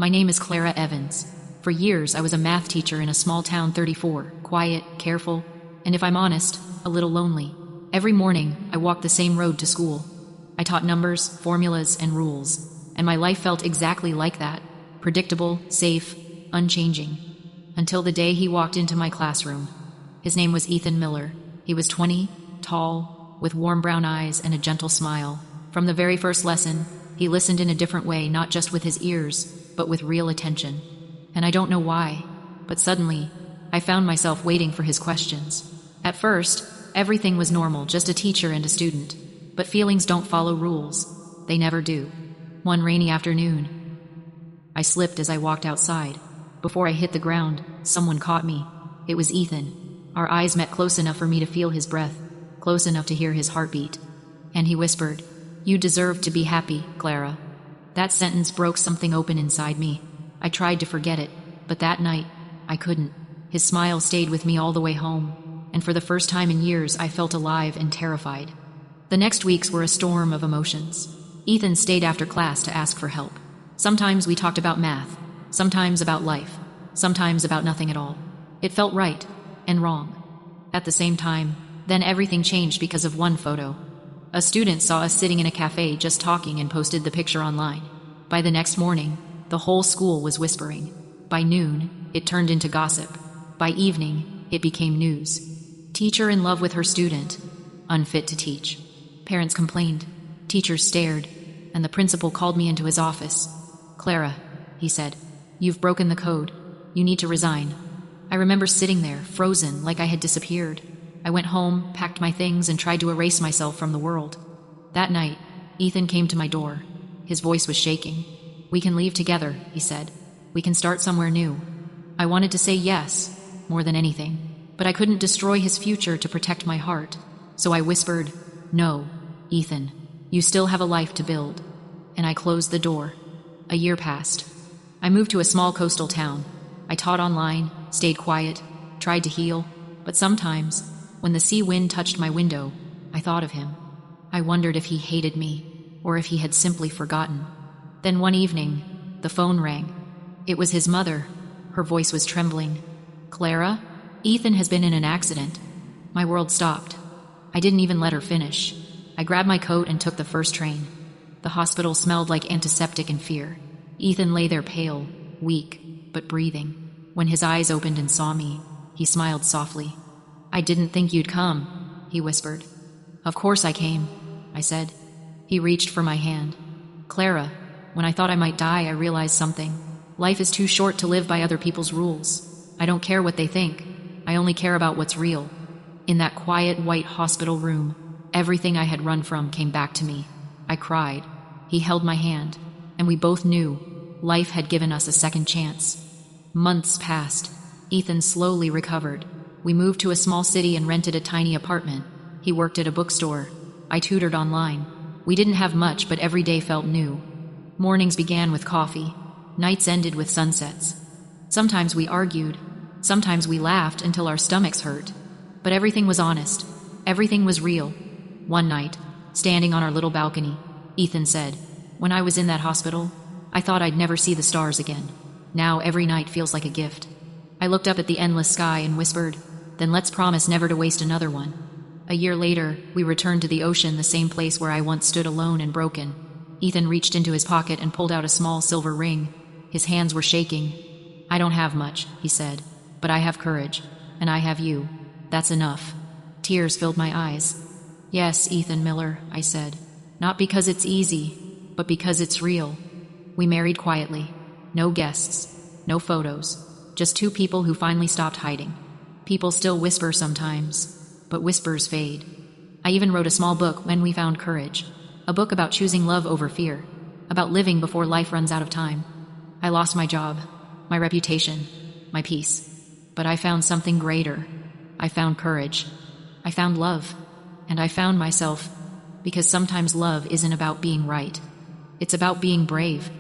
My name is Clara Evans. For years, I was a math teacher in a small town 34, quiet, careful, and if I'm honest, a little lonely. Every morning, I walked the same road to school. I taught numbers, formulas, and rules, and my life felt exactly like that, predictable, safe, unchanging, until the day he walked into my classroom. His name was Ethan Miller. He was 20, tall, with warm brown eyes and a gentle smile. From the very first lesson, he listened in a different way, not just with his ears, but with real attention. And I don't know why, but suddenly, I found myself waiting for his questions. At first, everything was normal, just a teacher and a student. But feelings don't follow rules. They never do. One rainy afternoon, I slipped as I walked outside. Before I hit the ground, someone caught me. It was Ethan. Our eyes met close enough for me to feel his breath, close enough to hear his heartbeat. And he whispered, "You deserve to be happy, Clara." That sentence broke something open inside me. I tried to forget it, but that night, I couldn't. His smile stayed with me all the way home, and for the first time in years, I felt alive and terrified. The next weeks were a storm of emotions. Ethan stayed after class to ask for help. Sometimes we talked about math, sometimes about life, sometimes about nothing at all. It felt right and wrong. At the same time, then everything changed because of one photo. A student saw us sitting in a cafe just talking and posted the picture online. By the next morning, the whole school was whispering. By noon, it turned into gossip. By evening, it became news. Teacher in love with her student, unfit to teach. Parents complained, teachers stared, and the principal called me into his office. "Clara," he said, "you've broken the code. You need to resign." I remember sitting there, frozen, like I had disappeared. I went home, packed my things, and tried to erase myself from the world. That night, Ethan came to my door. His voice was shaking. "We can leave together," he said. "We can start somewhere new." I wanted to say yes, more than anything, but I couldn't destroy his future to protect my heart. So I whispered, "No, Ethan, you still have a life to build." And I closed the door. A year passed. I moved to a small coastal town. I taught online, stayed quiet, tried to heal, but sometimes, when the sea wind touched my window, I thought of him. I wondered if he hated me, or if he had simply forgotten. Then one evening, the phone rang. It was his mother. Her voice was trembling. "Clara, Ethan has been in an accident." My world stopped. I didn't even let her finish. I grabbed my coat and took the first train. The hospital smelled like antiseptic and fear. Ethan lay there pale, weak, but breathing. When his eyes opened and saw me, he smiled softly. "I didn't think you'd come," he whispered. "Of course I came," I said. He reached for my hand. "Clara, when I thought I might die, I realized something. Life is too short to live by other people's rules. I don't care what they think. I only care about what's real." In that quiet, white hospital room, everything I had run from came back to me. I cried. He held my hand, and we both knew life had given us a second chance. Months passed. Ethan slowly recovered. We moved to a small city and rented a tiny apartment. He worked at a bookstore. I tutored online. We didn't have much, but every day felt new. Mornings began with coffee. Nights ended with sunsets. Sometimes we argued. Sometimes we laughed until our stomachs hurt. But everything was honest. Everything was real. One night, standing on our little balcony, Ethan said, "When I was in that hospital, I thought I'd never see the stars again. Now every night feels like a gift." I looked up at the endless sky and whispered, "Then let's promise never to waste another one." A year later, we returned to the ocean, the same place where I once stood alone and broken. Ethan reached into his pocket and pulled out a small silver ring. His hands were shaking. "I don't have much," he said, "but I have courage, and I have you. That's enough." Tears filled my eyes. "Yes, Ethan Miller," I said, "not because it's easy, but because it's real." We married quietly. No guests, no photos, just two people who finally stopped hiding. People still whisper sometimes, but whispers fade. I even wrote a small book, When We Found Courage, a book about choosing love over fear, about living before life runs out of time. I lost my job, my reputation, my peace, but I found something greater. I found courage. I found love. And I found myself, because sometimes love isn't about being right. It's about being brave.